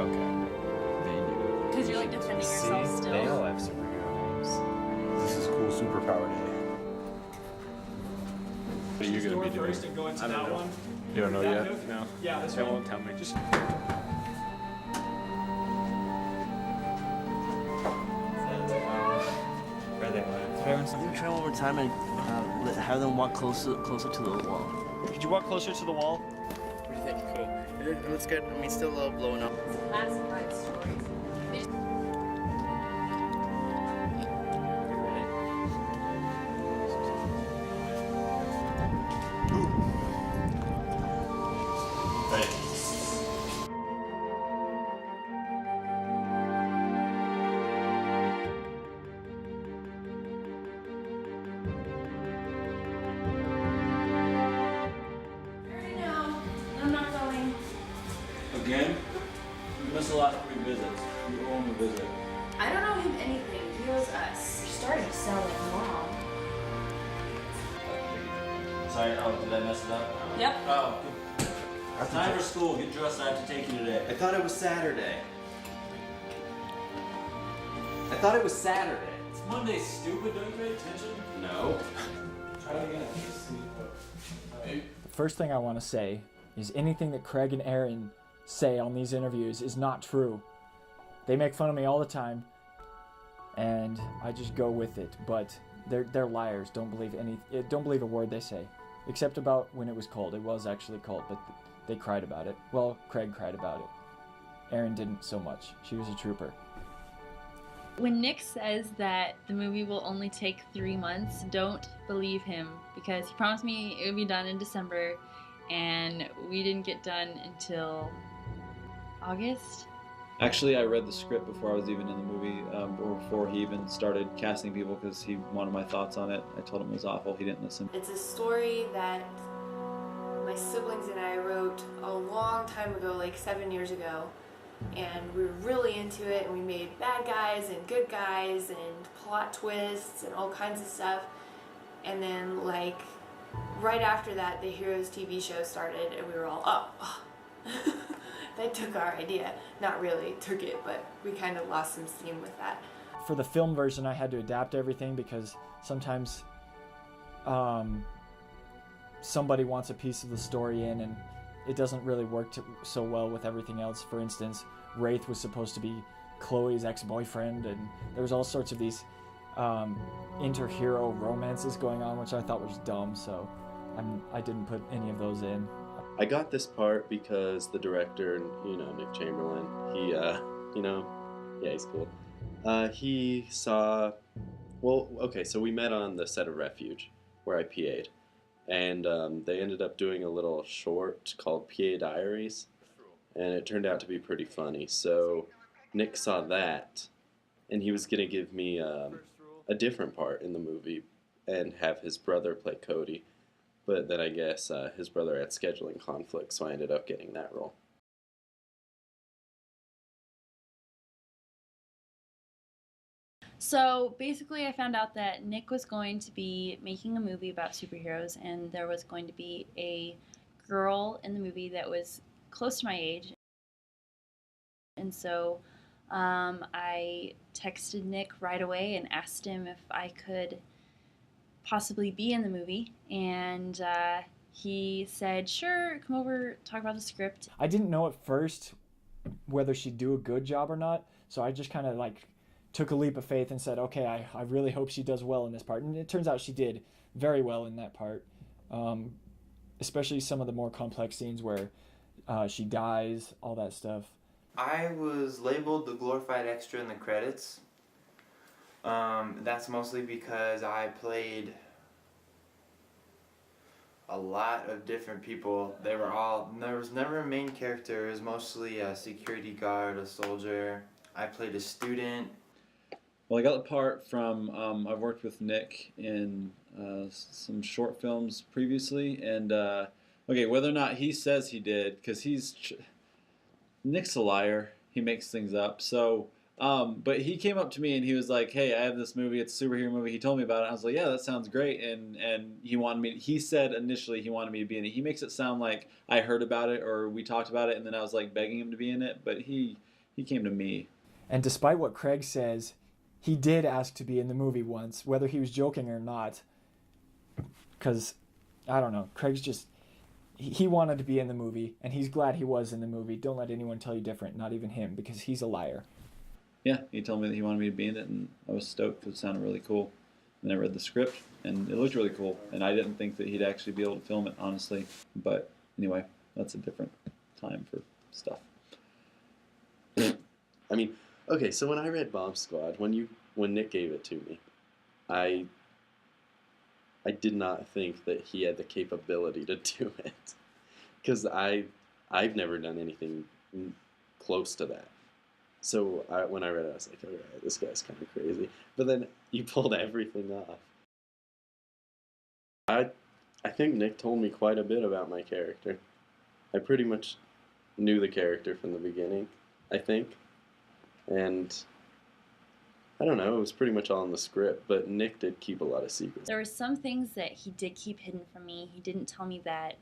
Okay. They do. Because you're like defending yourself See, still. they all have superhero names. This is cool superpower day. What are you going to be doing? First and go into I don't that know. one. You don't know That yet? hook? No. Yeah, this They one. won't tell me. Just Try one more time and have them walk closer to the wall. could you walk closer to the wall? What do you think? Cool. It looks good. I mean, still blowing up. Classified stories. They just- No, I'm not going. Again? You missed the last 3 visits. You owe him a visit. I don't owe him anything. He owes us. You're starting to sound like mom. Sorry, did I mess it up? Yep. Oh. It's time for school. Get dressed. I have to take you today. I thought it was Saturday. I thought it was Saturday. It's Monday, stupid. Don't you pay attention? No. Try it again. The first thing I want to say is anything that Craig and Aaron say on these interviews is not true. They make fun of me all the time, and I just go with it. But they're liars. Don't believe a word they say, except about when it was cold. It was actually cold, but they cried about it. Well, Craig cried about it. Aaron didn't so much. She was a trooper. When Nick says that the movie will only take 3 months, don't believe him, because he promised me it would be done in December, and we didn't get done until August. Actually, I read the script before I was even in the movie, or before he even started casting people, because he wanted my thoughts on it. I told him it was awful. He didn't listen. It's a story that my siblings and I wrote a long time ago, like 7 years ago. And we were really into it, and we made bad guys and good guys and plot twists and all kinds of stuff. And then, like, right after that, the Heroes TV show started, and we were all, oh. They took our idea. Not really took it, but we kind of lost some steam with that. For the film version, I had to adapt everything because sometimes somebody wants a piece of the story in, and it doesn't really work so well with everything else. For instance, Wraith was supposed to be Chloe's ex-boyfriend, and there was all sorts of these inter-hero romances going on, which I thought was dumb, so I didn't put any of those in. I got this part because the director, Nick Chamberlain, he's cool. He saw, so we met on the set of Refuge, where I PA'd. And they ended up doing a little short called PA Diaries, and it turned out to be pretty funny. So Nick saw that, and he was going to give me a different part in the movie and have his brother play Cody. But then I guess his brother had scheduling conflicts, so I ended up getting that role. So basically I found out that Nick was going to be making a movie about superheroes, and there was going to be a girl in the movie that was close to my age. And so I texted Nick right away and asked him if I could possibly be in the movie, and he said, sure, come over, talk about the script. I didn't know at first whether she'd do a good job or not, so I just kind of took a leap of faith and said, okay, I really hope she does well in this part. And it turns out she did very well in that part, especially some of the more complex scenes where she dies, all that stuff. I was labeled the glorified extra in the credits. That's mostly because I played a lot of different people. There was never a main character. It was mostly a security guard, a soldier. I played a student. Well, I got the part from, I've worked with Nick in some short films previously, and whether or not he says he did, because Nick's a liar. He makes things up. So, but he came up to me and he was like, hey, I have this movie. It's a superhero movie. He told me about it. I was like, yeah, that sounds great. And he said initially he wanted me to be in it. He makes it sound like I heard about it or we talked about it and then I was like begging him to be in it. But he He came to me. And despite what Craig says, he did ask to be in the movie once, whether he was joking or not. Because, I don't know, Craig's just... He wanted to be in the movie, and he's glad he was in the movie. Don't let anyone tell you different, not even him, because he's a liar. Yeah, he told me that he wanted me to be in it, and I was stoked because it sounded really cool. And I read the script, and it looked really cool. And I didn't think that he'd actually be able to film it, honestly. But anyway, that's a different time for stuff. I mean, okay, so when I read Bomb Squad, when Nick gave it to me, I did not think that he had the capability to do it, because I've never done anything close to that. So when I read it, I was like, all right, this guy's kind of crazy. But then you pulled everything off. I think Nick told me quite a bit about my character. I pretty much knew the character from the beginning, I think. And I don't know, it was pretty much all in the script, but Nick did keep a lot of secrets. There were some things that he did keep hidden from me. He didn't tell me that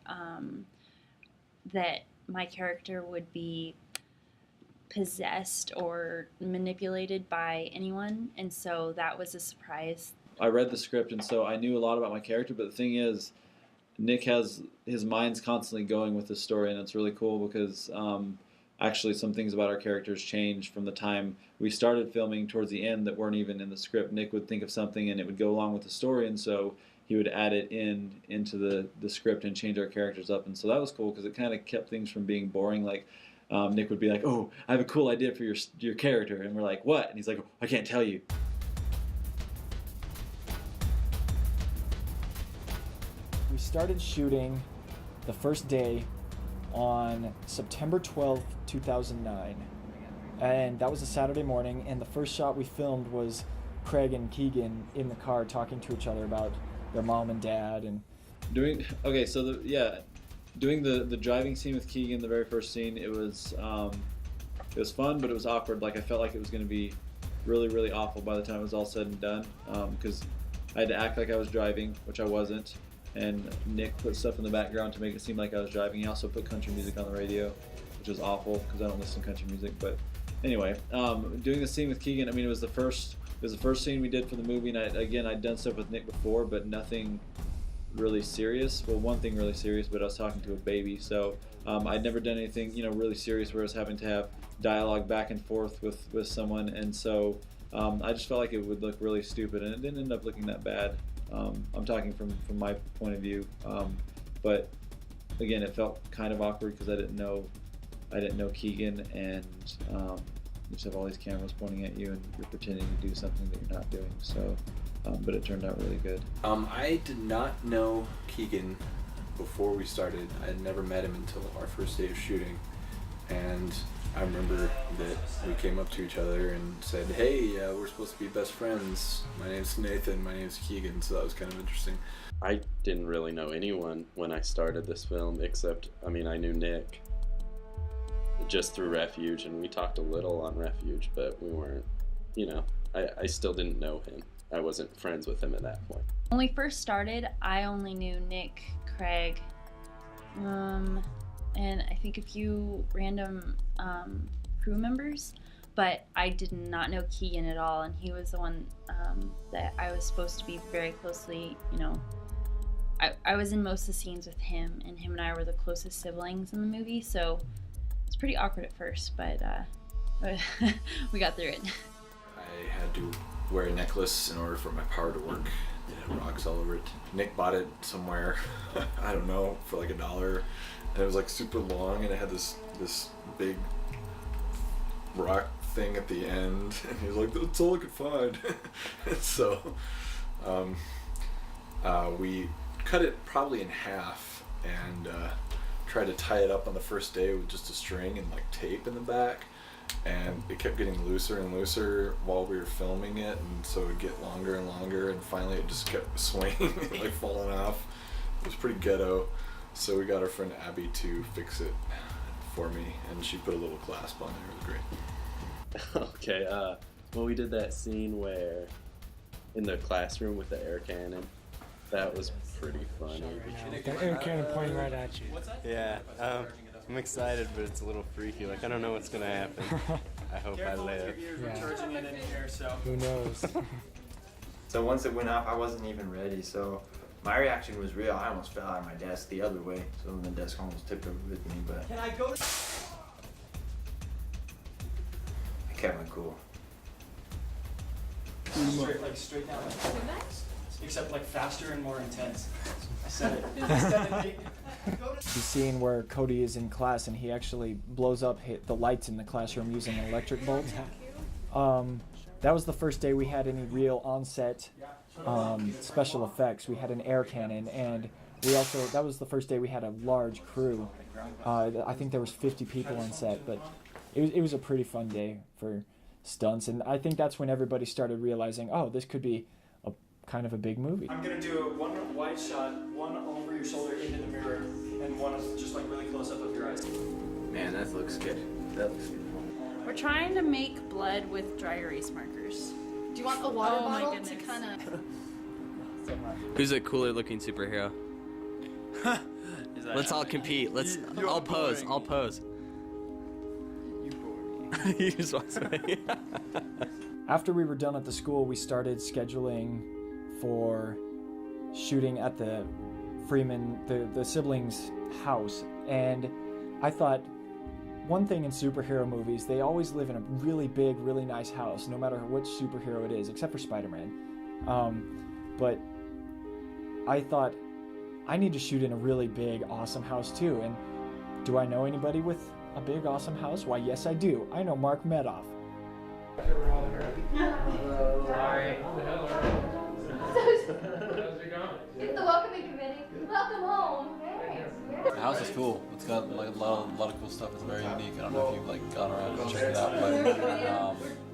that my character would be possessed or manipulated by anyone, and so that was a surprise. I read the script, and so I knew a lot about my character, but the thing is, Nick has his mind's constantly going with the story, and it's really cool because actually some things about our characters changed from the time we started filming towards the end that weren't even in the script. Nick would think of something and it would go along with the story, and so he would add it into the script and change our characters up, and so that was cool because it kind of kept things from being boring. Like Nick would be like, oh, I have a cool idea for your character, and we're like, what? And he's like, oh, I can't tell you. We started shooting the first day on September 12th, 2009. And that was a Saturday morning, and the first shot we filmed was Craig and Keegan in the car talking to each other about their mom and dad. And doing the driving scene with Keegan, the very first scene, it was fun, but it was awkward. Like I felt like it was going to be really, really awful by the time it was all said and done, because I had to act like I was driving, which I wasn't. And Nick put stuff in the background to make it seem like I was driving. He also put country music on the radio, which was awful because I don't listen to country music. But anyway, doing the scene with Keegan, I mean, it was the first scene we did for the movie. And I'd done stuff with Nick before, but nothing really serious. Well, one thing really serious, but I was talking to a baby. So I'd never done anything, really serious where I was having to have dialogue back and forth with someone. And so I just felt like it would look really stupid, and it didn't end up looking that bad. I'm talking from my point of view, but again, it felt kind of awkward because I didn't know Keegan, and you just have all these cameras pointing at you, and you're pretending to do something that you're not doing. So, but it turned out really good. I did not know Keegan before we started. I had never met him until our first day of shooting, and I remember that we came up to each other and said, hey, we're supposed to be best friends. My name's Nathan, my name's Keegan, so that was kind of interesting. I didn't really know anyone when I started this film, except, I knew Nick just through Refuge, and we talked a little on Refuge, but we weren't, I still didn't know him. I wasn't friends with him at that point. When we first started, I only knew Nick, Craig, and I think a few random crew members, but I did not know Keegan at all, and he was the one that I was supposed to be very closely, I was in most of the scenes with him, and him and I were the closest siblings in the movie, so it's pretty awkward at first, but we got through it. I had to wear a necklace in order for my power to work. It had rocks all over it. Nick bought it somewhere, I don't know, for like $1. And it was like super long, and it had this big rock thing at the end, and he was like, that's all I could find. And so we cut it probably in half and tried to tie it up on the first day with just a string and like tape in the back, and it kept getting looser and looser while we were filming it, and so it would get longer and longer, and finally it just kept swinging like falling off. It was pretty ghetto. So we got our friend Abby to fix it for me, and she put a little clasp on there. It was great. Okay, well, we did that scene where in the classroom with the air cannon. That was pretty funny. The air cannon pointing right at you. Yeah, I'm excited, but it's a little freaky. Like, I don't know what's gonna happen. I hope Careful I live. with your ears, we're charging it in here, so. Who knows? So once it went off, I wasn't even ready. So my reaction was real. I almost fell out of my desk the other way. So the desk almost tipped over with me, but Can I go? I kept my cool. Straight down. Except like faster and more intense. I said it. The scene where Cody is in class and he actually blows up the lights in the classroom using an electric bulb. That was the first day we had any real on-set special effects. We had an air cannon, and that was the first day we had a large crew. I think there was 50 people on set, but it was a pretty fun day for stunts, and I think that's when everybody started realizing, oh, this could be kind of a big movie. I'm gonna do one wide shot, one over your shoulder into the mirror, and one just like really close up of your eyes. Man, that looks good. That looks good. We're trying to make blood with dry erase markers. Do you want a water Oh my bottle to goodness. kind of... Who's a cooler looking superhero? Let's all compete. I'll pose. I'll pose. You just want something. After we were done at the school, we started scheduling for shooting at the Freeman, the siblings' house. And I thought, one thing in superhero movies, they always live in a really big, really nice house, no matter which superhero it is, except for Spider-Man. But I thought, I need to shoot in a really big, awesome house too. And do I know anybody with a big, awesome house? Why, yes, I do. I know Mark Medoff. Sorry. It's the welcoming committee. Welcome home. The house is cool. It's got like a lot of cool stuff. It's very unique. I don't know if you've like gone around and checked it out, but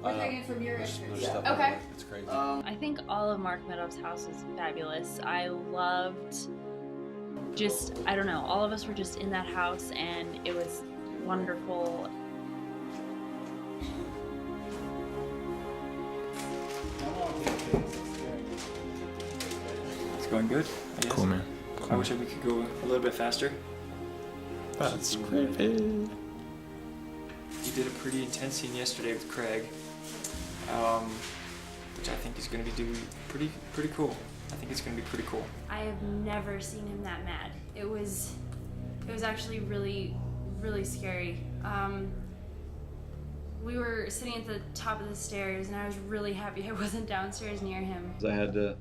We're taking it from your there's interest. stuff Okay. like, it's crazy. I think all of Mark Meadows' house was fabulous. I loved I don't know, all of us were just in that house and it was wonderful. It's going good, I guess. Cool, man. I wish we could go a little bit faster. That's creepy. You did a pretty intense scene yesterday with Craig, which I think is going to be doing pretty cool. I think it's going to be pretty cool. I have never seen him that mad. It was actually really, really scary. We were sitting at the top of the stairs, and I was really happy I wasn't downstairs near him. I had to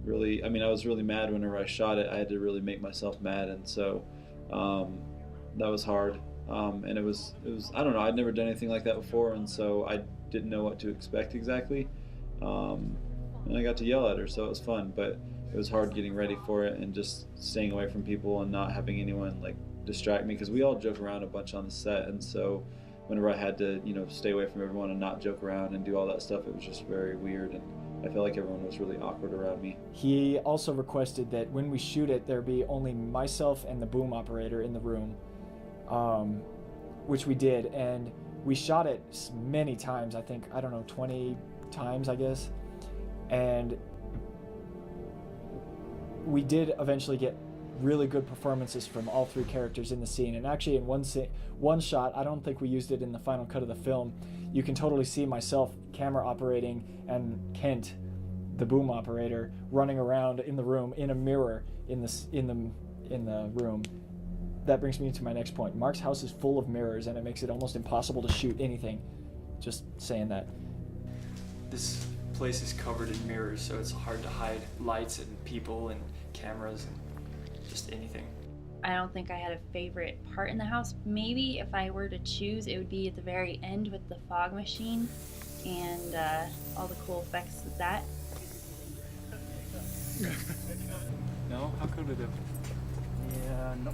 really, I was really mad whenever I shot it. I had to really make myself mad, and so that was hard. And it was I don't know, I'd never done anything like that before, and so I didn't know what to expect exactly. And I got to yell at her, so it was fun, but it was hard getting ready for it and just staying away from people and not having anyone like distract me, because we all joke around a bunch on the set, and so whenever I had to, stay away from everyone and not joke around and do all that stuff, it was just very weird, and I felt like everyone was really awkward around me. He also requested that when we shoot it, there be only myself and the boom operator in the room, which we did, and we shot it many times, 20 times, I guess, and we did eventually get really good performances from all three characters in the scene. And actually in one shot, I don't think we used it in the final cut of the film, you can totally see myself camera operating and Kent, the boom operator, running around in the room in a mirror in the room. That brings me to my next point. Mark's house is full of mirrors, and it makes it almost impossible to shoot anything. Just saying that. This place is covered in mirrors, so it's hard to hide lights and people and cameras and just anything. I don't think I had a favorite part in the house. Maybe if I were to choose, it would be at the very end with the fog machine and all the cool effects of that. No? How could it have? Yeah, no.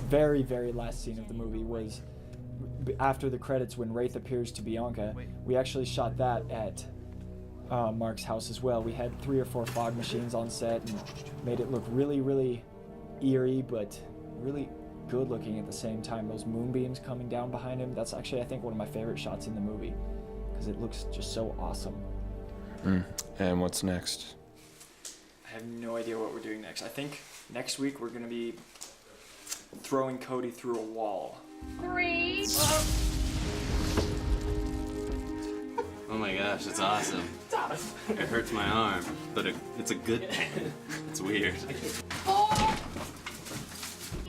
Very, very last scene of the movie was after the credits when Wraith appears to Bianca. We actually shot that at Mark's house as well. We had 3 or 4 fog machines on set and made it look really, really eerie, but really good looking at the same time. Those moonbeams coming down behind him, that's actually, I think, one of my favorite shots in the movie because it looks just so awesome. And what's next? I have no idea what we're doing next. I think next week we're going to be throwing Cody through a wall. Great. Oh my gosh, it's awesome. It hurts my arm, but it's a good pain. It's weird.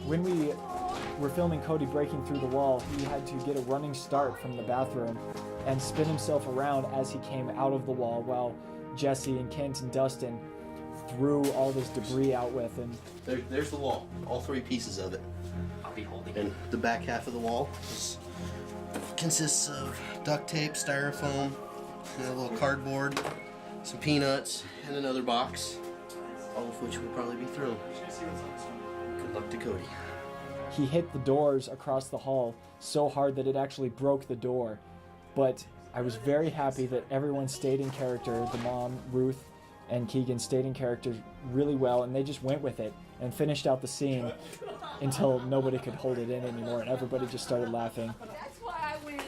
When we were filming Cody breaking through the wall, he had to get a running start from the bathroom and spin himself around as he came out of the wall while Jesse and Kent and Dustin threw all this debris out with him. There's the wall, all three pieces of it. I'll be holding And the back half of the wall consists of duct tape, styrofoam, and a little cardboard, some peanuts, and another box, all of which would probably be thrown. Good luck to Cody. He hit the doors across the hall so hard that it actually broke the door. But I was very happy that everyone stayed in character. The mom, Ruth, and Keegan stayed in character really well, and they just went with it and finished out the scene until nobody could hold it in anymore, and everybody just started laughing. That's why I went.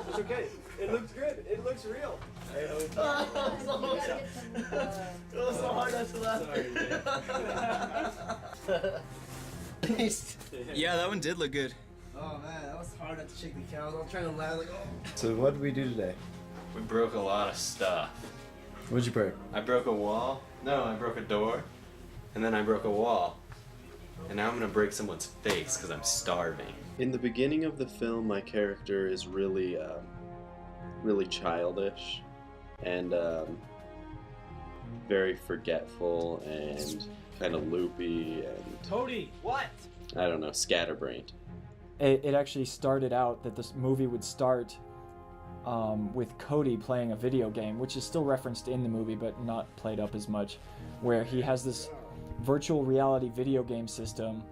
It's okay. It looks good. It looks real. It was so hard not to laugh. Yeah, that one did look good. Oh man, that was hard not to shake the cows. I'm trying to laugh like, oh. So what did we do today? We broke a lot of stuff. What'd you break? I broke a wall. No, I broke a door. And then I broke a wall. And now I'm gonna break someone's face because I'm starving. In the beginning of the film, my character is really, really childish and very forgetful and kind of loopy and Cody, what? I don't know, scatterbrained. It actually started out that this movie would start with Cody playing a video game, which is still referenced in the movie but not played up as much, where he has this virtual reality video game system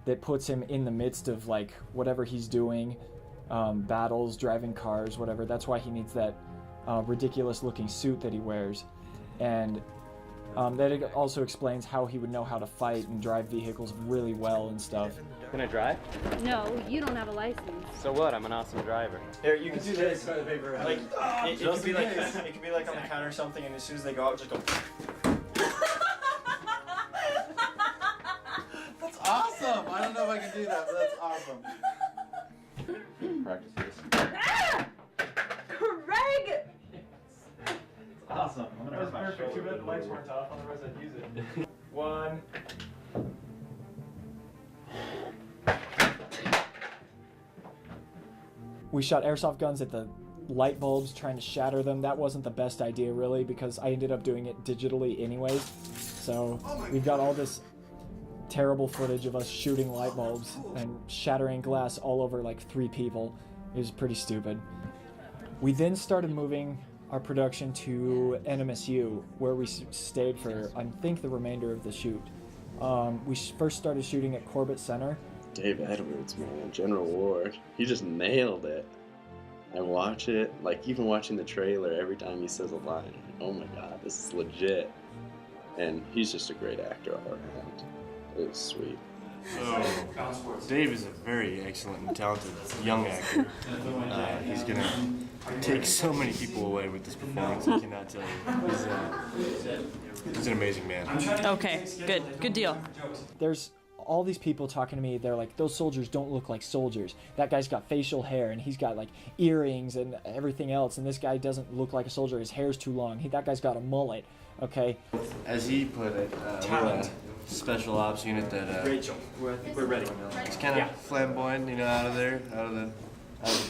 that puts him in the midst of like whatever he's doing, battles, driving cars, whatever. That's why he needs that ridiculous looking suit that he wears. And that also explains how he would know how to fight and drive vehicles really well and stuff. Can I drive? No, you don't have a license. So what? I'm an awesome driver. Here, you can do this. Like, it could be like it could be like on the counter or something, and as soon as they go out, just go. That's awesome! I don't know if I can do that, but that's awesome. Practice this. Craig! Awesome. That was perfect. Too bad the lights weren't off, otherwise I'd use it. One. We shot airsoft guns at the light bulbs, trying to shatter them. That wasn't the best idea, really, because I ended up doing it digitally anyways. So we've got all this terrible footage of us shooting light bulbs and shattering glass all over like 3 people. It was pretty stupid. We then started moving our production to NMSU, where we stayed for, I think, the remainder of the shoot. We first started shooting at Corbett Center. Dave Edwards, man, General Ward, he just nailed it. I watch it, like even watching the trailer, every time he says a line, I'm like, oh my god, this is legit. And he's just a great actor all around. It was sweet. So, Dave is a very excellent and talented young actor. He's gonna take so many people away with this performance, I cannot tell you. He's an amazing man. Okay, good deal. There's all these people talking to me. They're like, those soldiers don't look like soldiers. That guy's got facial hair and he's got like earrings and everything else, and this guy doesn't look like a soldier. His hair's too long. That guy's got a mullet. Okay. As he put it, we're a special ops unit that Rachel, we're ready. It's kind of flamboyant, you know, out of the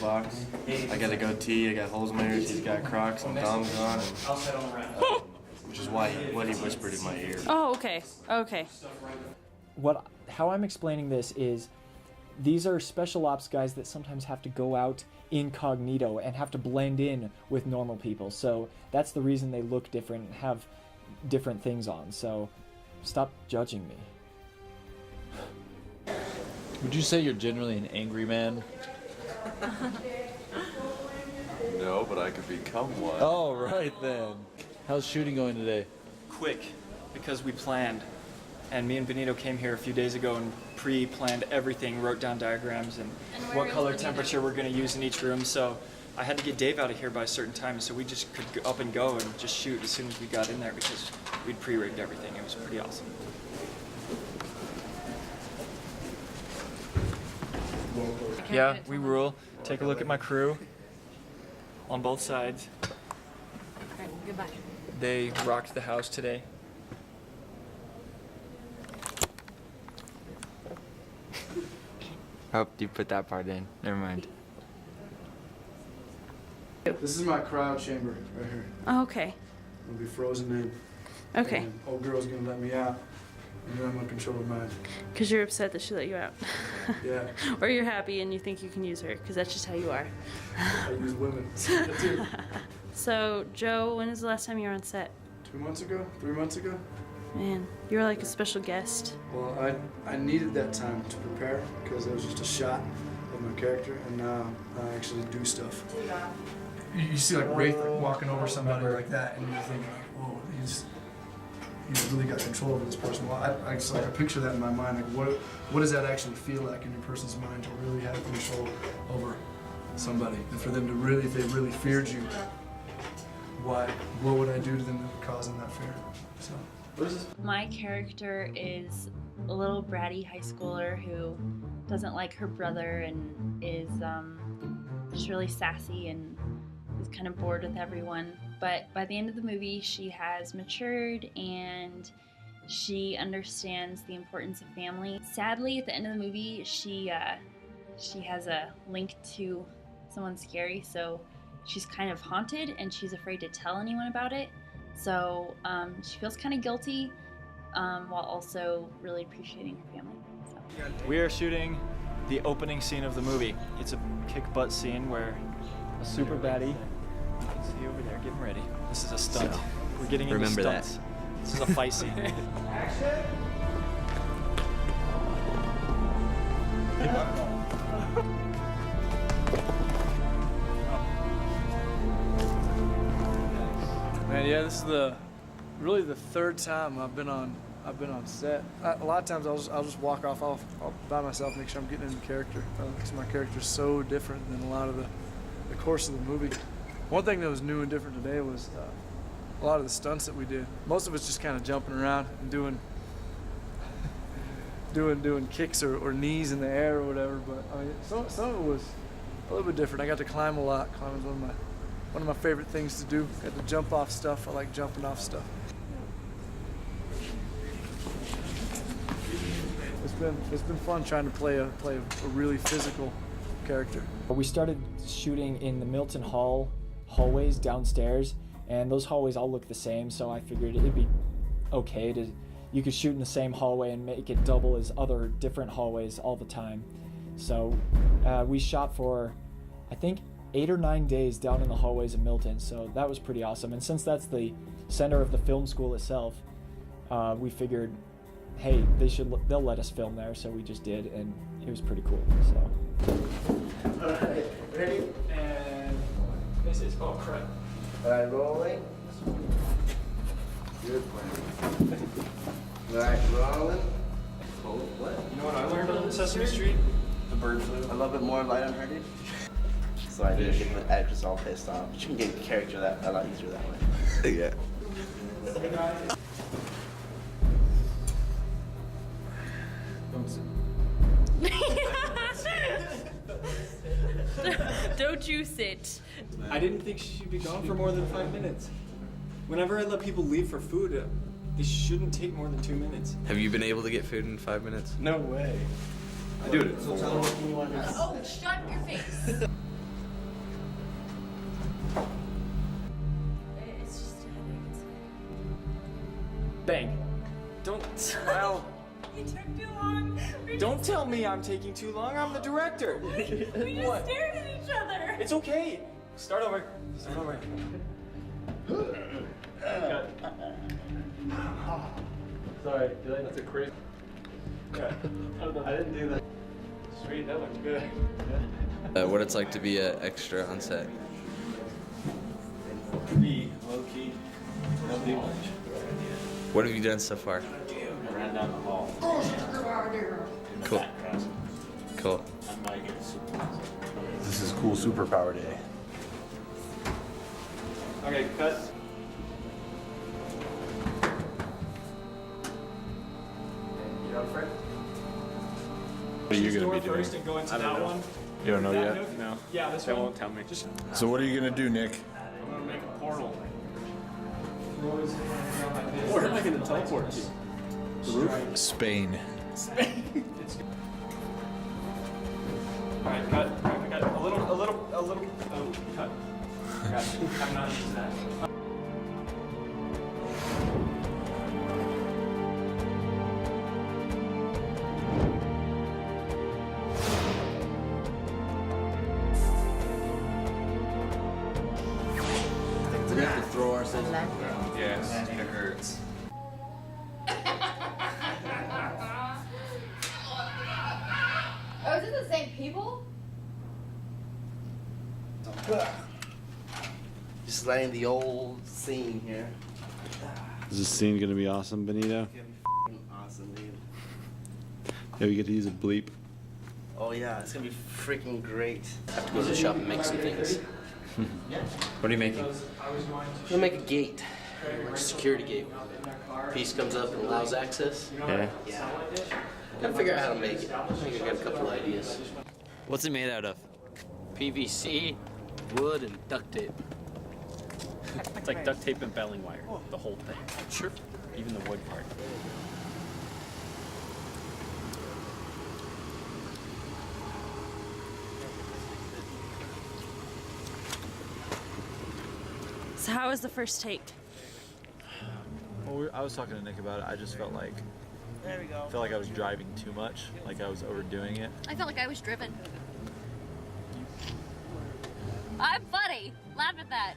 box. I got a goatee, I got holes in my ears, he's got Crocs and Doms on, and, which is what he whispered in my ear. Oh, okay. How I'm explaining this is, these are special ops guys that sometimes have to go out incognito and have to blend in with normal people. So that's the reason they look different and have different things on. So stop judging me. Would you say you're generally an angry man? No, but I could become one. Oh, right then. How's shooting going today? Quick, because we planned. And me and Benito came here a few days ago and pre-planned everything, wrote down diagrams and what color temperature we're going to use in each room. So I had to get Dave out of here by a certain time, so we just could up and go and just shoot as soon as we got in there because we'd pre-rigged everything. It was pretty awesome. Yeah, we rule. Take a look at my crew on both sides. Alright, goodbye. They rocked the house today. Oh, you put that part in. Never mind. This is my cryo chamber right here. Oh, okay. It'll be frozen in. Okay. And old girl's gonna let me out. And then I'm gonna control her mind. Because you're upset that she let you out. Yeah. Or you're happy and you think you can use her, because that's just how you are. I use women. That's it. So, Joe, when was the last time you were on set? 2 months ago? 3 months ago? Man, you were like a special guest. Well, I needed that time to prepare because it was just a shot of my character, and now I actually do stuff. You see like Wraith walking over somebody like that, and you're thinking, like, whoa, he's really got control over this person. Well, I just like I picture that in my mind, like what does that actually feel like in a person's mind to really have control over somebody, and for them to really, if they really feared you, what would I do to them to cause them that fear? So. My character is a little bratty high schooler who doesn't like her brother and is just really sassy and is kind of bored with everyone. But by the end of the movie, she has matured and she understands the importance of family. Sadly, at the end of the movie, she has a link to someone scary, so she's kind of haunted and she's afraid to tell anyone about it. So she feels kind of guilty while also really appreciating her family. So. We are shooting the opening scene of the movie. It's a kick butt scene where a super baddie, you can see over there, getting ready. This is a stunt. We're getting into Remember that. stunts. This is a fight scene. Man, yeah, this is really the third time I've been on set. A lot of times I'll just walk off by myself, make sure I'm getting into character, because my character's so different than a lot of the course of the movie. One thing that was new and different today was a lot of the stunts that we did. Most of it's just kind of jumping around and doing kicks or knees in the air or whatever. But I mean, some of it was a little bit different. I got to climb a lot. Climbing's one of my favorite things to do. Got to jump off stuff. I like jumping off stuff. It's been fun trying to play a really physical character. We started shooting in the Milton Hall hallways downstairs, and those hallways all look the same, so I figured it'd be okay you could shoot in the same hallway and make it double as other different hallways all the time. So we shot for, I think, 8 or 9 days down in the hallways of Milton, so that was pretty awesome. And since that's the center of the film school itself, we figured, hey, they'll let us film there, so we just did, and it was pretty cool. So. All right, ready? And this is crap. All right, rolling. Good plan. All right, rolling. Oh, what? You know what I learned on Sesame Street? The bird flu. A little bit more light on her, dude. So I didn't get the actress all pissed off. She can get character that a lot easier that way. Yeah. Don't you sit. I didn't think she should be gone for more than 5 minutes. Whenever I let people leave for food, they shouldn't take more than 2 minutes. Have you been able to get food in 5 minutes? No way. I do it in 4. Oh, shut your face. It's just a headache. Bang. Don't, well, It took too long. don't tell me I'm taking too long. I'm the director. We just What? stared at each other. It's okay. Start over. Start over. Sorry, that's a crazy. I didn't do that. Sweet, that looked good. What it's like to be an extra on set. Pretty low key. No deep much. What have you done so far? I ran down the hall. Cool. Cool. This is cool superpower day. Okay, cut. What are you Door gonna be doing? first and go into I don't that know. one. You don't know yet? No. Yeah, this They one. won't tell me. So what are you gonna do, Nick? I'm gonna make a portal. Where am I going to teleport to? The roof? Spain. Alright, cut. Alright, we got a little, oh, cut. Gotcha. I'm not into that. We're gonna have to throw ourselves on the ground. Yes, it hurts. Oh, is it the same people? Just letting the old scene here. Is this scene gonna be awesome, Benito? Awesome, dude. Yeah, we get to use a bleep. Oh yeah, it's gonna be freaking great. Have to go to the shop and make some things. What are you making? I'm gonna make a gate, like a security gate. Piece comes up and allows access. Yeah. Yeah. Gotta figure out how to make it. I think I got a couple ideas. What's it made out of? PVC, wood, and duct tape. It's like duct tape and baling wire. The whole thing. Sure. Even the wood part. So how was the first take? Well, I was talking to Nick about it. I just felt like There we go. I was driving too much. Like I was overdoing it. I felt like I was driven. I'm funny. Laugh at that.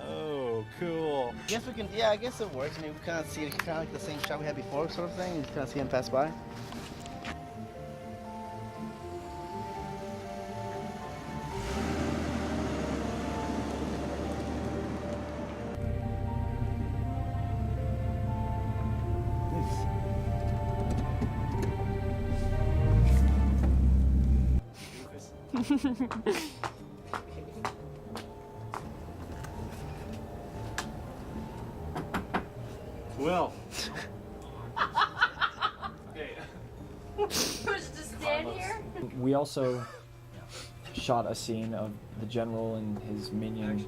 Oh, cool. Guess we can. Yeah, I guess it works. I mean, we kind of see it, kind of like the same shot we had before, sort of thing. You kind of see him pass by. Well. Just stand here. We also shot a scene of the general and his minion,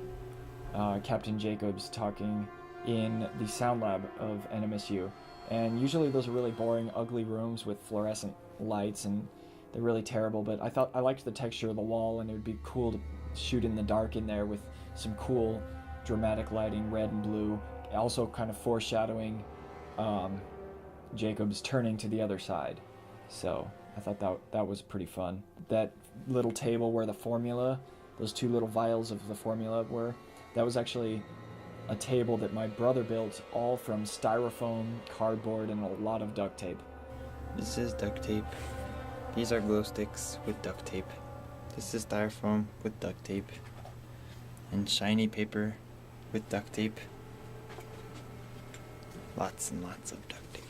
Captain Jacobs, talking in the sound lab of NMSU. And usually those are really boring, ugly rooms with fluorescent lights, and they're really terrible, but I liked the texture of the wall, and it would be cool to shoot in the dark in there with some cool dramatic lighting, red and blue, also kind of foreshadowing Jacobs turning to the other side. So I thought that was pretty fun. That little table where the formula, those two little vials of the formula were, that was actually a table that my brother built, all from styrofoam, cardboard, and a lot of duct tape. This is duct tape. These are glow sticks with duct tape. This is styrofoam with duct tape. And shiny paper with duct tape. Lots and lots of duct tape.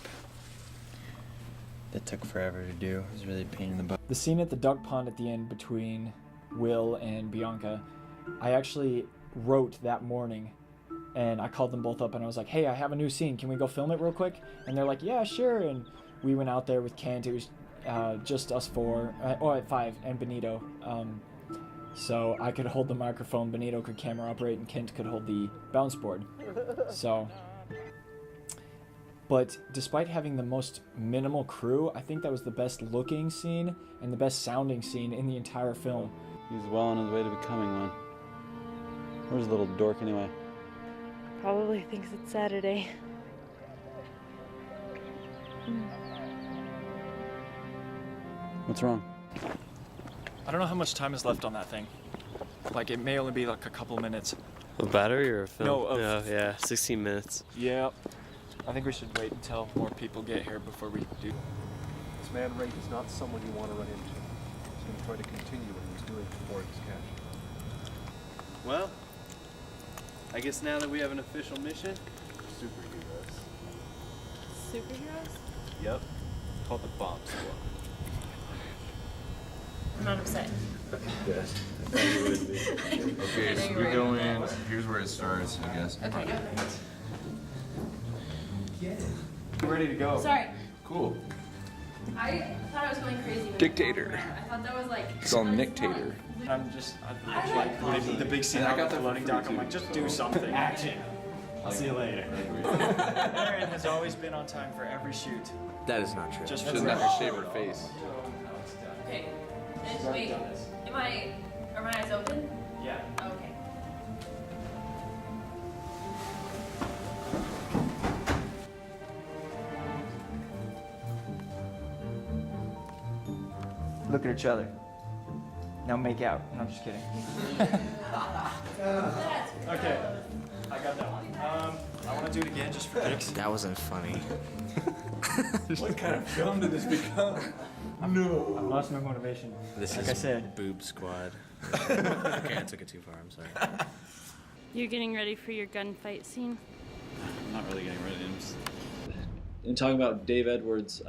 That took forever to do. It was really a pain in the butt. The scene at the duck pond at the end between Will and Bianca, I actually wrote that morning, and I called them both up and I was like, hey, I have a new scene. Can we go film it real quick? And they're like, yeah, sure. And we went out there with Kent. It was just us four, or five, and Benito. So I could hold the microphone, Benito could camera operate, and Kent could hold the bounce board. So, but despite having the most minimal crew, I think that was the best looking scene and the best sounding scene in the entire film. He's well on his way to becoming one. Where's the little dork anyway? Probably thinks it's Saturday. What's wrong? I don't know how much time is left on that thing. Like, it may only be like a couple minutes. A battery or a film? No, of... Oh, yeah, 16 minutes. Yep. I think we should wait until more people get here before we do. This man Ray is not someone you want to run into. He's going to try to continue what he was doing before he was captured. Well, I guess now that we have an official mission, Superheroes. Superheroes? Yep. Called the Bomb Squad. I'm not upset. Yes. Okay, so we go in. Here's where it starts, I guess. Okay. Ready to go. Sorry. Cool. I thought I was going crazy. Dictator. I thought that was like. It's all Nictator. I'm like, the big scene I got the loading dock, I'm like, just do something. Action. I'll see you later. Erin has always been on time for every shoot. That is not true. She'll never shave her face. Okay. Wait. Are my eyes open? Yeah. Okay. Look at each other. Now make out. No, I'm just kidding. Okay. I got that one. I want to do it again just for kicks. That wasn't funny. What kind of film did this become? No. I lost my motivation. This like is I said. Boob Squad. Okay, I took it too far. I'm sorry. You're getting ready for your gunfight scene? I'm not really getting ready. And talking about Dave Edwards,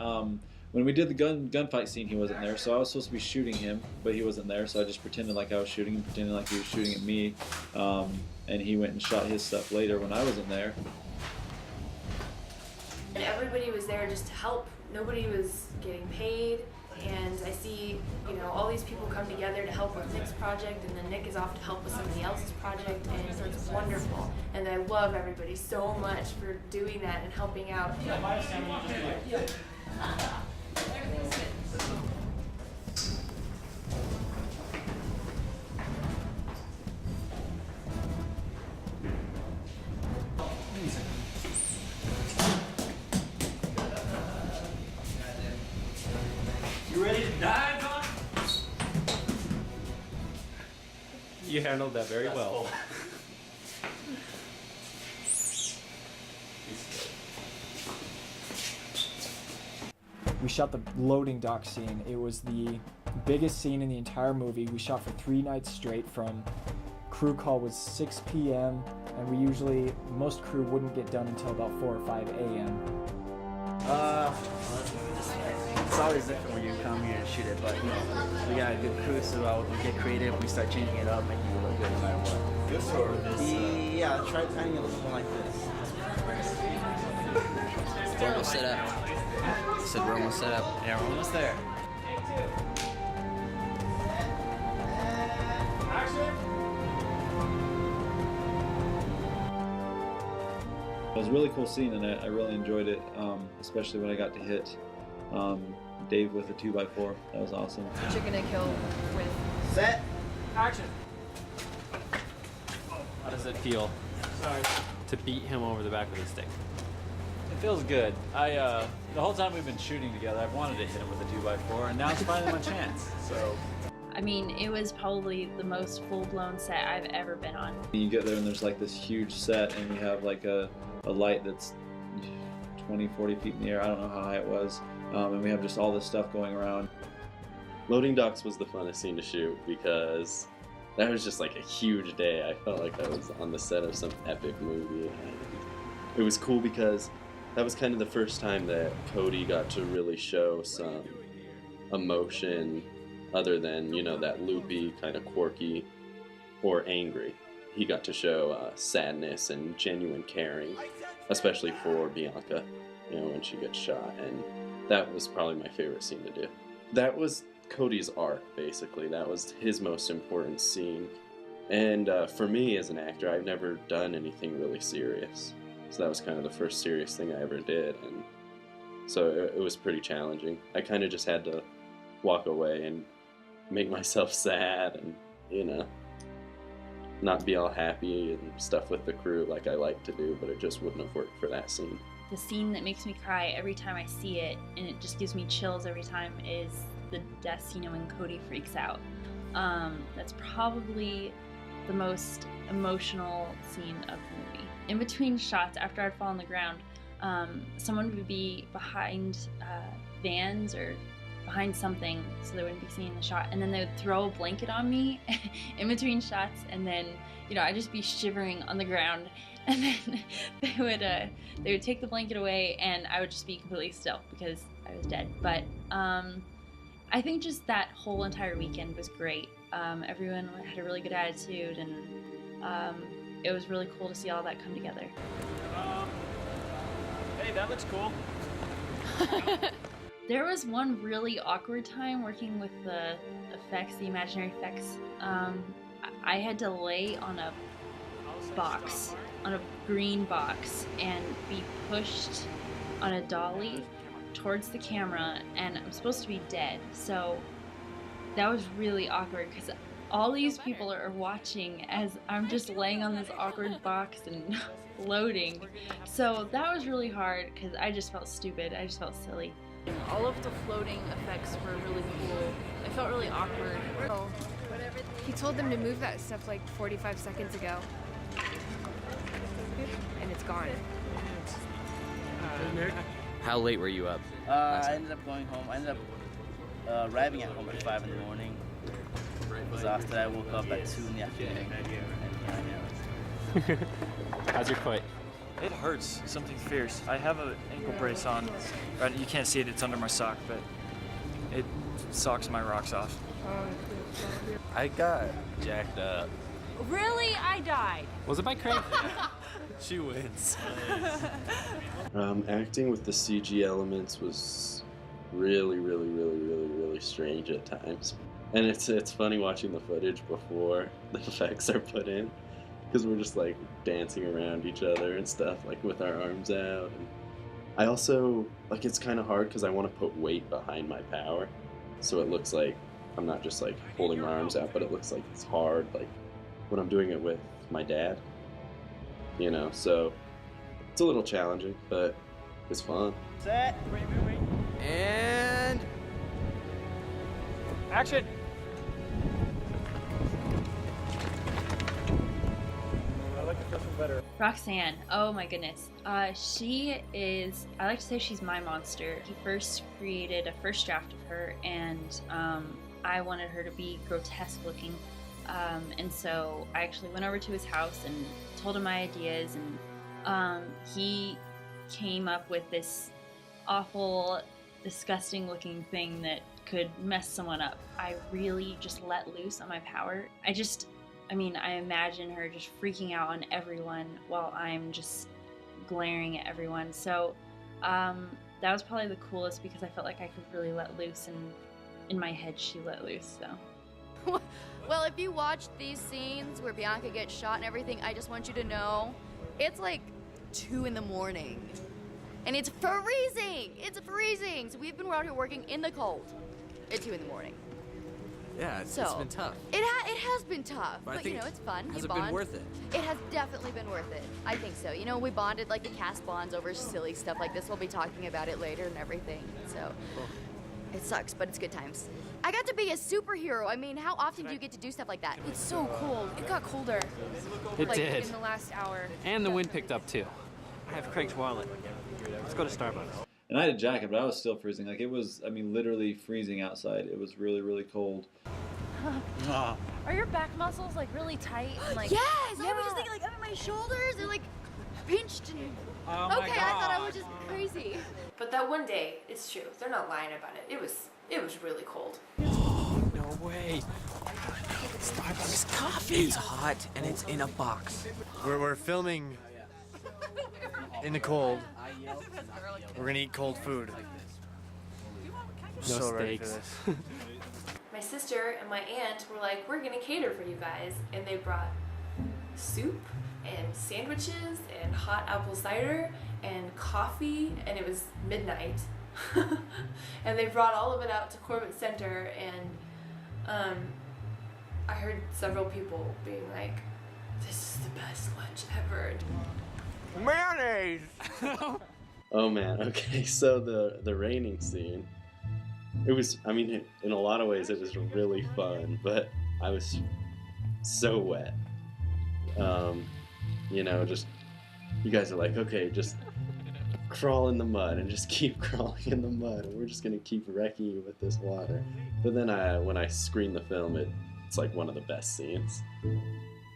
when we did the gunfight scene, he wasn't there, so I was supposed to be shooting him, but he wasn't there, so I just pretended like I was shooting him, pretending like he was shooting at me, and he went and shot his stuff later when I wasn't there. And everybody was there just to help. Nobody was getting paid, and I see, all these people come together to help with Nick's project, and then Nick is off to help with somebody else's project, and so it's wonderful. And I love everybody so much for doing that and helping out. You ready to die, John? You handled that very well. We shot the loading dock scene. It was the biggest scene in the entire movie. We shot for 3 nights straight. From crew call was 6 p.m. and most crew wouldn't get done until about 4 or 5 a.m. It's always different when you come here and shoot it, but we got a good crew, so we get creative, we start changing it up, making it look good no matter what. This or this? Yeah, try tying it a little more like this. We're almost set up. I said we're almost set up. Yeah, we're almost there. It was a really cool scene, and I really enjoyed it, especially when I got to hit Dave with a 2x4. That was awesome. What you're gonna kill with. Set. Action. How does it feel Sorry. to beat him over the back with a stick? It feels good. The whole time we've been shooting together, I've wanted to hit him with a 2x4, and now it's finally my chance. So. I mean, it was probably the most full-blown set I've ever been on. You get there and there's like this huge set, and we have like a light that's 20, 40 feet in the air. I don't know how high it was. And we have just all this stuff going around. Loading docks was the funnest scene to shoot because that was just like a huge day. I felt like I was on the set of some epic movie. And it was cool because that was kind of the first time that Cody got to really show some emotion other than, that loopy, kind of quirky or angry. He got to show sadness and genuine caring, especially for Bianca, when she gets shot. And that was probably my favorite scene to do. That was Cody's arc, basically. That was his most important scene. And for me as an actor, I've never done anything really serious. So that was kind of the first serious thing I ever did. And so it was pretty challenging. I kind of just had to walk away and make myself sad and, not be all happy and stuff with the crew like I like to do, but it just wouldn't have worked for that scene. The scene that makes me cry every time I see it, and it just gives me chills every time, is the death scene when Cody freaks out. That's probably the most emotional scene of the movie. In between shots, after I'd fall on the ground, someone would be behind vans or behind something so they wouldn't be seeing the shot, and then they would throw a blanket on me in between shots, and then I'd just be shivering on the ground, and then they would take the blanket away and I would just be completely still because I was dead. But I think just that whole entire weekend was great. Everyone had a really good attitude, and it was really cool to see all that come together. Hey, that looks cool. There was one really awkward time working with the effects, the imaginary effects. I had to lay on a box, on a green box, and be pushed on a dolly towards the camera, and I'm supposed to be dead. So that was really awkward because all these people are watching as I'm just laying on this awkward box and floating. So that was really hard because I just felt stupid. I just felt silly. All of the floating effects were really cool. It felt really awkward. Oh, he told them to move that stuff like 45 seconds ago. And it's gone. How late were you up? I ended up going home. I ended up arriving at home at 5 in the morning. Because after that, I woke up at 2 in the afternoon. How's your foot? It hurts. Something fierce. I have an ankle brace on. Right, you can't see it. It's under my sock, but it socks my rocks off. I got jacked up. Really? I died. Was it by Craig? She wins. Acting with the CG elements was really strange at times. And it's funny watching the footage before the effects are put in, because we're just like dancing around each other and stuff, like with our arms out. And I also, like, it's kind of hard because I want to put weight behind my power, so it looks like I'm not just like holding my arms out, but it looks like it's hard, like when I'm doing it with my dad, you know. So it's a little challenging, but it's fun. Set. And action. I like the first one better. Roxanne, oh my goodness. She is, I like to say she's my monster. He first created a first draft of her, and I wanted her to be grotesque looking. And so I actually went over to his house and told him my ideas, and he came up with this awful, disgusting looking thing that could mess someone up. I really just let loose on my power. I imagine her just freaking out on everyone while I'm just glaring at everyone. So that was probably the coolest because I felt like I could really let loose, and in my head she let loose. So. Well, if you watch these scenes where Bianca gets shot and everything, I just want you to know it's like 2 in the morning. And it's freezing! It's freezing! So we've been out here working in the cold at 2 in the morning. yeah, it's So, been tough. It has been tough, But I but think you know, it's fun. Has You it been bond. worth it? It has definitely been worth it. I think so. You know, we bonded like the cast bonds over silly stuff like this. We'll be talking about it later and everything. So it sucks, but it's good times. I got to be a superhero. I mean, how often do you get to do stuff like that? It's so cold. It got colder. It like, did. in the last hour. And the wind picked up too. I have Craig's wallet. Let's go to Starbucks. And I had a jacket, but I was still freezing. Like, it was, I mean, literally freezing outside. It was really cold. Are your back muscles like really tight? And, like, Yes! I was just thinking like under my shoulders, they're like pinched and Oh my okay, I thought I was just crazy. But that one day, it's true. They're not lying about it. It was really cold. No way. Starbucks coffee. It's hot and it's in a box. We're filming in the cold. We're gonna eat cold food. I'm so ready for steaks. this. My sister and my aunt were like, we're gonna cater for you guys. And they brought soup and sandwiches and hot apple cider and coffee, and it was midnight. And they brought all of it out to Corbett Center, and I heard several people being like, this is the best lunch ever. Mayonnaise! Oh man, okay, so the raining scene, it was, I mean, in a lot of ways it was really fun, but I was so wet. You know, just, you guys are like, okay, just crawl in the mud and just keep crawling in the mud, and we're just gonna keep wrecking you with this water. But then when I screen the film, it's like one of the best scenes.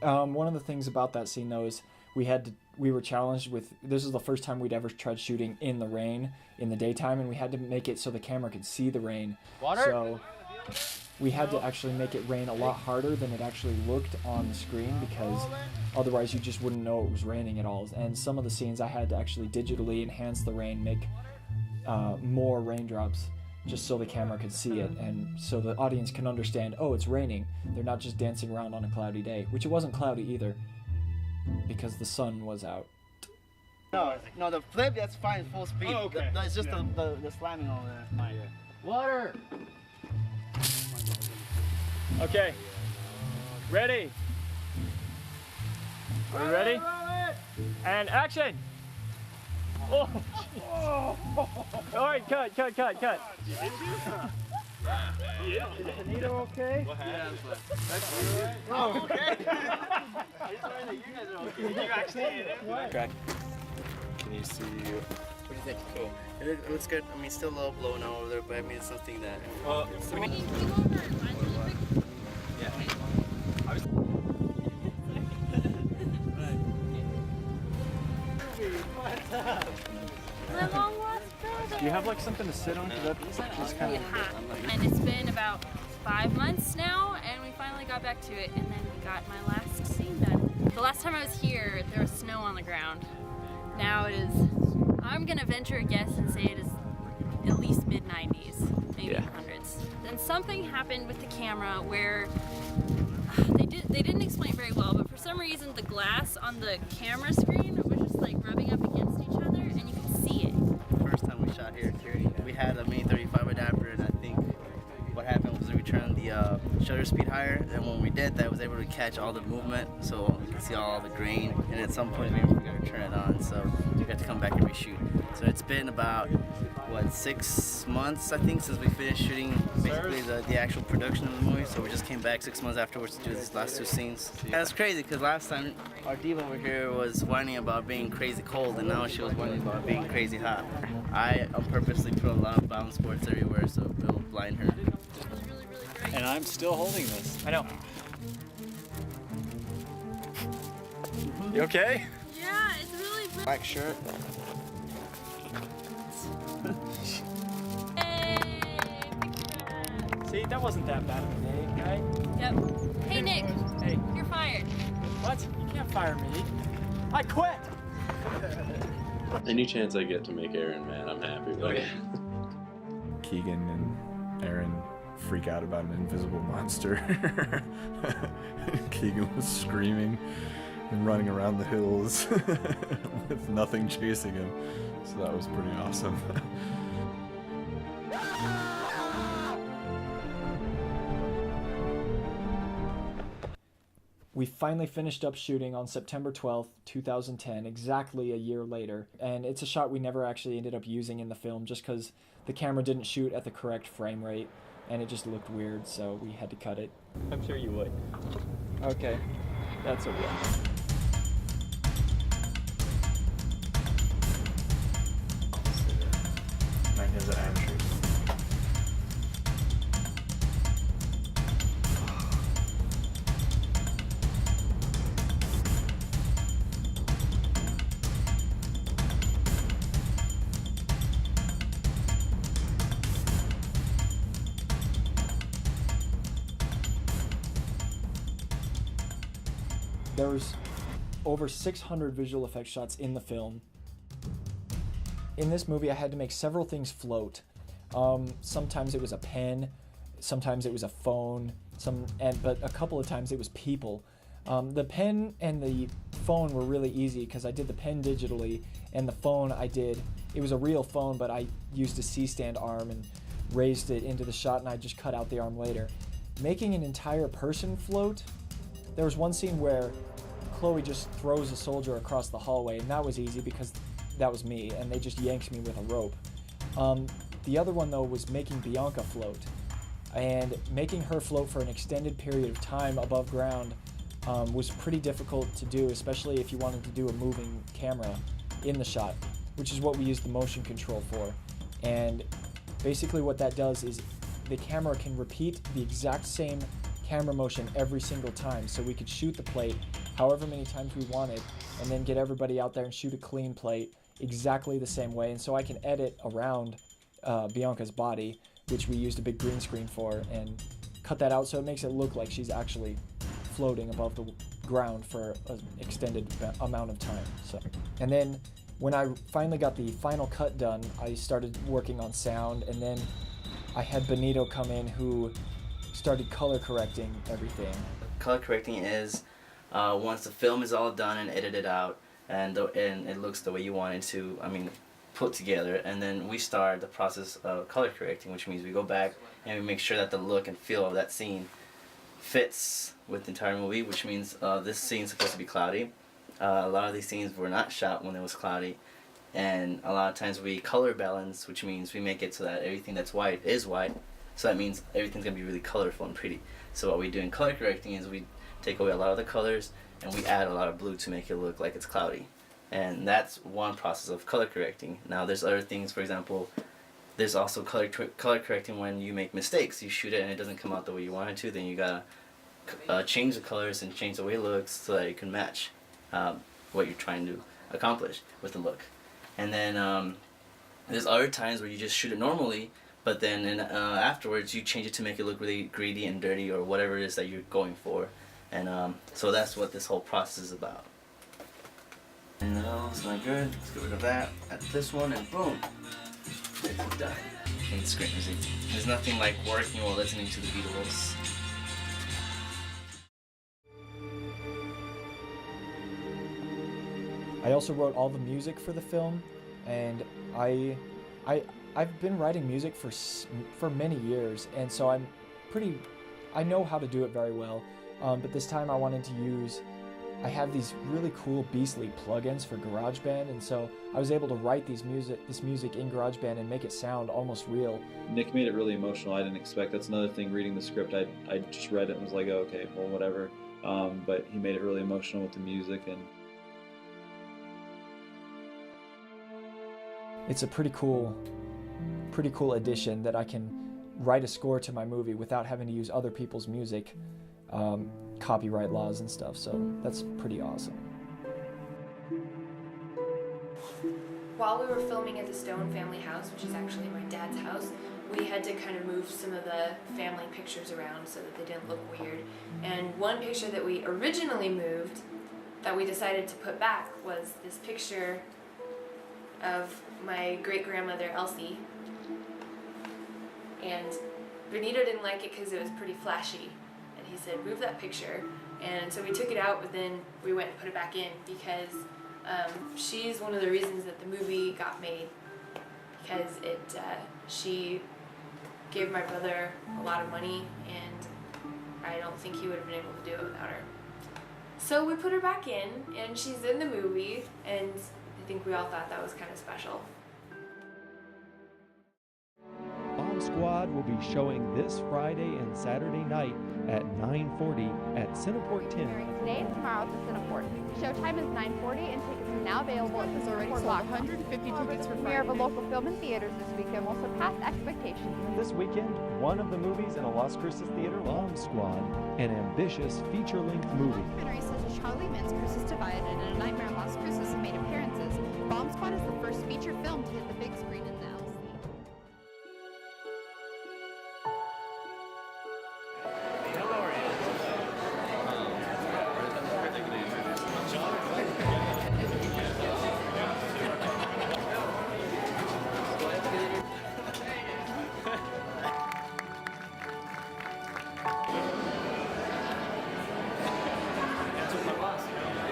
One of the things about that scene though is we were challenged with, this is the first time we'd ever tried shooting in the rain in the daytime, and we had to make it so the camera could see the rain. Water? So we had to actually make it rain a lot harder than it actually looked on the screen, because otherwise you just wouldn't know it was raining at all. And some of the scenes I had to actually digitally enhance the rain, make more raindrops. just so the camera could see it and so the audience can understand, oh, it's raining. They're not just dancing around on a cloudy day, which it wasn't cloudy either because the sun was out. No, the flip, that's fine, full speed. Oh, okay. It's just the slamming over there. Water! Okay. Ready? Are you ready? And action! Oh! Alright, cut. Is Benito okay? Oh, okay. You actually hit it? What? Can you see? What do you think? Cool. It looks good. I mean, it's still a little blown out over there, but I mean, it's something that. Well, My long lost brother. Do you have like something to sit on? Cause that's just kind of. And it's been about 5 months now, and we finally got back to it, and then we got my last scene done. The last time I was here, there was snow on the ground. Now it is, I'm gonna venture a guess and say it is at least mid-90s, maybe hundreds. Then something happened with the camera where they didn't explain very well, but for some reason the glass on the camera screen was just like rubbing up against each other, and you could see it. First time we shot here, we had a Mini 35 adapter, and I think what happened was we turned the shutter speed higher, and when we did that, it was able to catch all the movement, so you can see all the grain, and at some point we forgot to turn it on, so we got to come back and reshoot. So it's been about, what, 6 months, I think, since we finished shooting basically the actual production of the movie, so we just came back 6 months afterwards to do these last 2 scenes. That's crazy, because last time our diva over here was whining about being crazy cold, and now she was whining about being crazy hot. I purposely put a lot of balance boards everywhere so it will blind her. And I'm still holding this. I know. You okay? Yeah, it's really good. Black shirt. See, that wasn't that bad of a day, right? Yep. Hey Nick, Hey. you're fired. What? You can't fire me. I quit! Any chance I get to make Aaron mad, I'm happy with it. Keegan and Aaron freak out about an invisible monster. Keegan was screaming and running around the hills with nothing chasing him. So that was pretty awesome. We finally finished up shooting on September 12th, 2010, exactly a year later. And it's a shot we never actually ended up using in the film just because the camera didn't shoot at the correct frame rate and it just looked weird, so we had to cut it. I'm sure you would. Okay, that's a win. Mine has an entry. There's over 600 visual effects shots in the film. In this movie, I had to make several things float. Sometimes it was a pen, sometimes it was a phone, but a couple of times it was people. The pen and the phone were really easy because I did the pen digitally, and the phone it was a real phone, but I used a C-stand arm and raised it into the shot, and I just cut out the arm later. Making an entire person float, there was one scene where Chloe just throws a soldier across the hallway, and that was easy because that was me, and they just yanked me with a rope. The other one, though, was making Bianca float. And making her float for an extended period of time above ground was pretty difficult to do, especially if you wanted to do a moving camera in the shot, which is what we use the motion control for. And basically what that does is the camera can repeat the exact same camera motion every single time, so we could shoot the plate however many times we wanted and then get everybody out there and shoot a clean plate exactly the same way. And so I can edit around Bianca's body, which we used a big green screen for, and cut that out so it makes it look like she's actually floating above the ground for an extended amount of time. And then when I finally got the final cut done, I started working on sound, and then I had Benito come in who started color correcting everything. Color correcting is once the film is all done and edited out and it looks the way you want it to, put together, and then we start the process of color correcting, which means we go back and we make sure that the look and feel of that scene fits with the entire movie, which means this scene's supposed to be cloudy. A lot of these scenes were not shot when it was cloudy, and a lot of times we color balance, which means we make it so that everything that's white is white, so that means everything's going to be really colorful and pretty. So what we do in color correcting is we take away a lot of the colors and we add a lot of blue to make it look like it's cloudy. And that's one process of color correcting. Now there's other things, for example, there's also color correcting when you make mistakes. You shoot it and it doesn't come out the way you want it to, then you gotta change the colors and change the way it looks so that it can match what you're trying to accomplish with the look. And then there's other times where you just shoot it normally, but then afterwards you change it to make it look really greedy and dirty or whatever it is that you're going for. And so that's what this whole process is about. And it's not good. Let's get rid of that. Add this one and boom. It's done. And it's great music. There's nothing like working while listening to the Beatles. I also wrote all the music for the film, and I've been writing music for many years, and so I know how to do it very well. But this time I wanted to use. I have these really cool Beastly plugins for GarageBand, and so I was able to write this music in GarageBand and make it sound almost real. Nick made it really emotional. I didn't expect. That's another thing. Reading the script, I just read it and was like, oh, okay, well, whatever. But he made it really emotional with the music, and it's a pretty cool addition that I can write a score to my movie without having to use other people's music. Copyright laws and stuff, so that's pretty awesome. While we were filming at the Stone family house, which is actually my dad's house, we had to kind of move some of the family pictures around so that they didn't look weird. And one picture that we originally moved that we decided to put back was this picture of my great-grandmother Elsie. And Benito didn't like it because it was pretty flashy. He said, move that picture, and so we took it out, but then we went and put it back in because she's one of the reasons that the movie got made, because she gave my brother a lot of money, and I don't think he would have been able to do it without her. So we put her back in, and she's in the movie, and I think we all thought that was kind of special. Bomb Squad will be showing this Friday and Saturday night at 9:40 at Cineport 10. Today and tomorrow at the Cineport. Showtime is 9:40 and tickets are now available at the Cineport Lock. 150 tickets for premiere of a local film in theaters this weekend will surpass expectations. This weekend, one of the movies in a Las Cruces theater, Bomb Squad, an ambitious feature-length movie. Documentary such as Charlie Mintz, Cruces Divided, and A Nightmare on Las Cruces have made appearances. Bomb Squad is the first feature film to hit the big screen in the LC.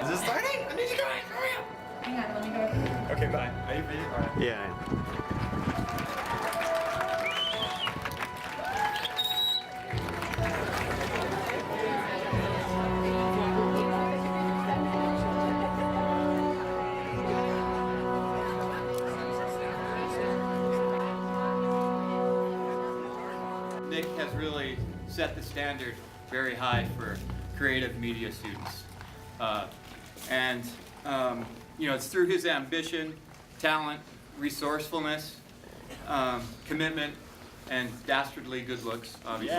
Is this starting? I need to go in. Hurry up. Hang on, let me go. Okay, bye. Are you ready? All right. Yeah. Nick has really set the standard very high for creative media students. It's through his ambition, talent, resourcefulness, commitment, and dastardly good looks, obviously.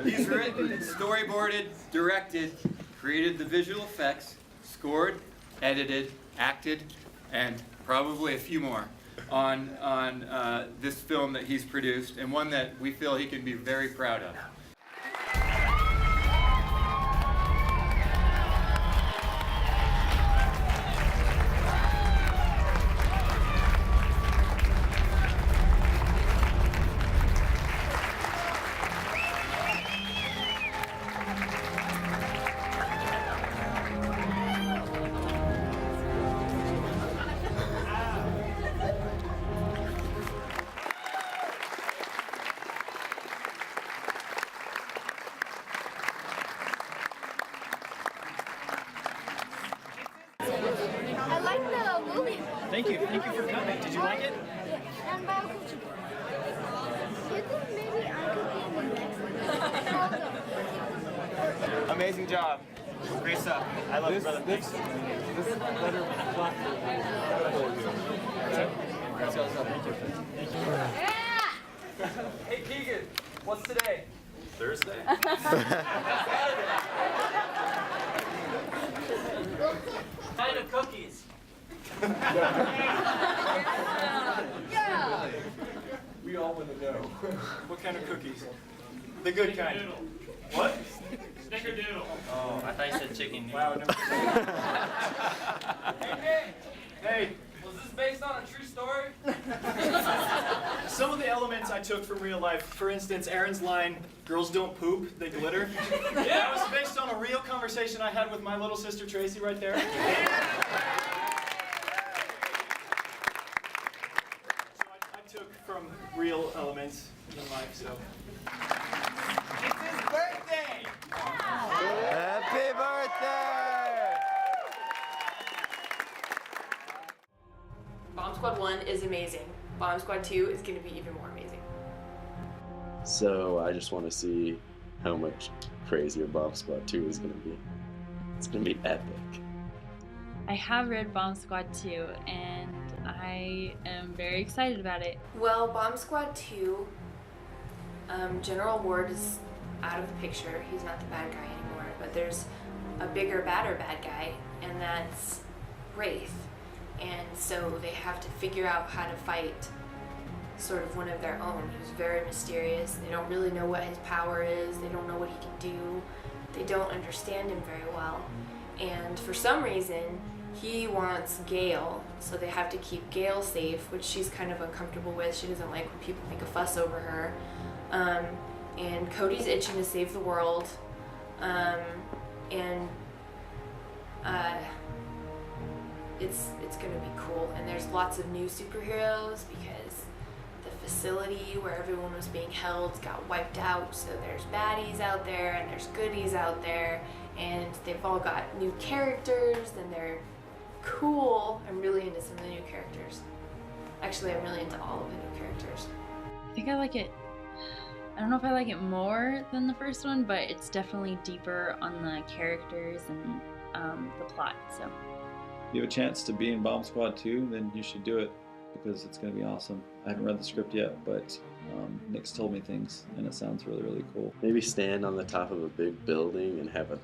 He's written, storyboarded, directed, created the visual effects, scored, edited, acted, and probably a few more on this film that he's produced, and one that we feel he can be very proud of. Thank you for coming. Did you like it? And bioculture. You think maybe I could be in the next? Amazing job. Great stuff. I love it, brother. This is better platform Hey, Keegan, what's today? Thursday. Kind of cookies. Yeah. We all want to know. What kind of cookies? The good kind. What? Snickerdoodle. Oh, I thought you said chicken noodle. Wow, no. Hey, Was this based on a true story? some of the elements I took from real life. For instance, Aaron's line, "Girls don't poop, they glitter." That was based on a real conversation I had with my little sister Tracy right there. So I took from real elements in life, so. It's his birthday! Happy birthday! Bomb Squad 1 is amazing. Bomb Squad 2 is going to be even more amazing. So I just want to see how much crazier Bomb Squad 2 is going to be. It's going to be epic. I have read Bomb Squad 2, and I am very excited about it. Well, Bomb Squad 2, General Ward is out of the picture. He's not the bad guy anymore, but there's a bigger, badder bad guy, and that's Wraith. And so they have to figure out how to fight sort of one of their own who's very mysterious. They don't really know what his power is. They don't know what he can do. They don't understand him very well. And for some reason, he wants Gale, so they have to keep Gale safe, which she's kind of uncomfortable with. She doesn't like when people make a fuss over her. And Cody's itching to save the world. It's gonna be cool. And there's lots of new superheroes because the facility where everyone was being held got wiped out. So there's baddies out there and there's goodies out there, and they've all got new characters and they're cool. I'm really into some of the new characters. Actually, I'm really into all of the new characters. I think I like it. I don't know if I like it more than the first one, but it's definitely deeper on the characters and the plot. So. If you have a chance to be in Bomb Squad 2, then you should do it because it's going to be awesome. I haven't read the script yet, but Nick's told me things, and it sounds really, really cool. Maybe stand on the top of a big building and have a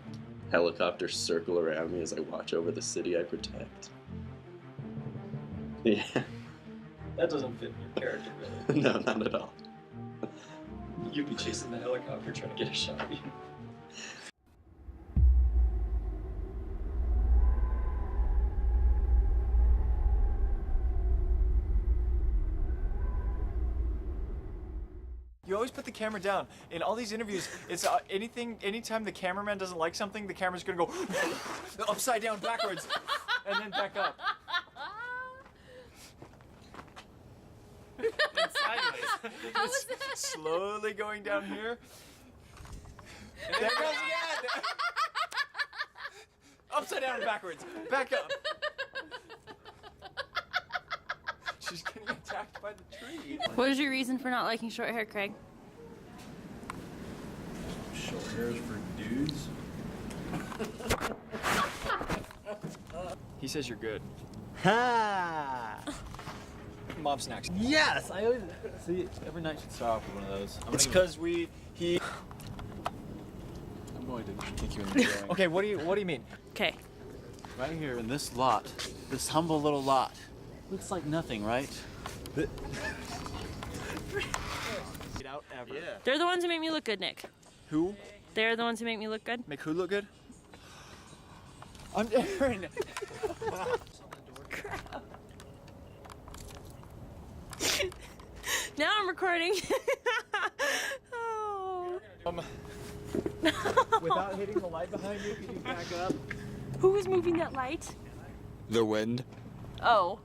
helicopter circle around me as I watch over the city I protect. Yeah. That doesn't fit your character, really. No, not at all. You'd be chasing the helicopter trying to get a shot of you. You always put the camera down. In all these interviews, it's anytime the cameraman doesn't like something, the camera's gonna go upside down backwards and then back up. And sideways. How was Just that? slowly going down here. And there goes again. Upside down and backwards. Back up. She's getting attacked by the tree. What is your reason for not liking short hair, Craig? Short hairs for dudes. He says you're good. Ha! Mob snacks. Yes, I always see. Every night should start off with one of those. It's because I'm going to take you in the drawing. Okay, what do you mean? Okay. Right here in this lot, this humble little lot, looks like nothing, right? Out ever. Yeah. They're the ones who make me look good, Nick. Who? They're the ones who make me look good. Make who look good? I'm Aaron. Crap. Now I'm recording. Oh. Without hitting the light behind you, can you back up? Who was moving that light? The wind. Oh.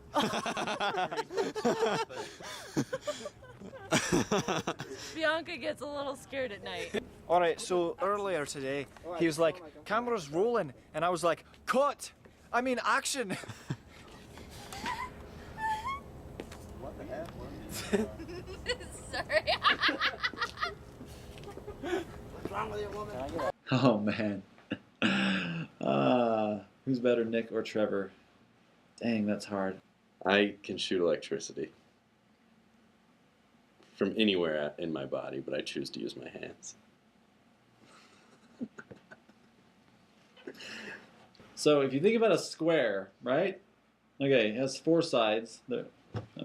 Bianca gets a little scared at night. All right, so earlier today, he was like, camera's rolling, and I was like, cut! I mean, action! Sorry. What's wrong with you, woman? Oh man. Who's better, Nick or Trevor? Dang, that's hard. I can shoot electricity from anywhere in my body, but I choose to use my hands. So if you think about a square, right? Okay, it has 4 sides. I'm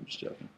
just joking.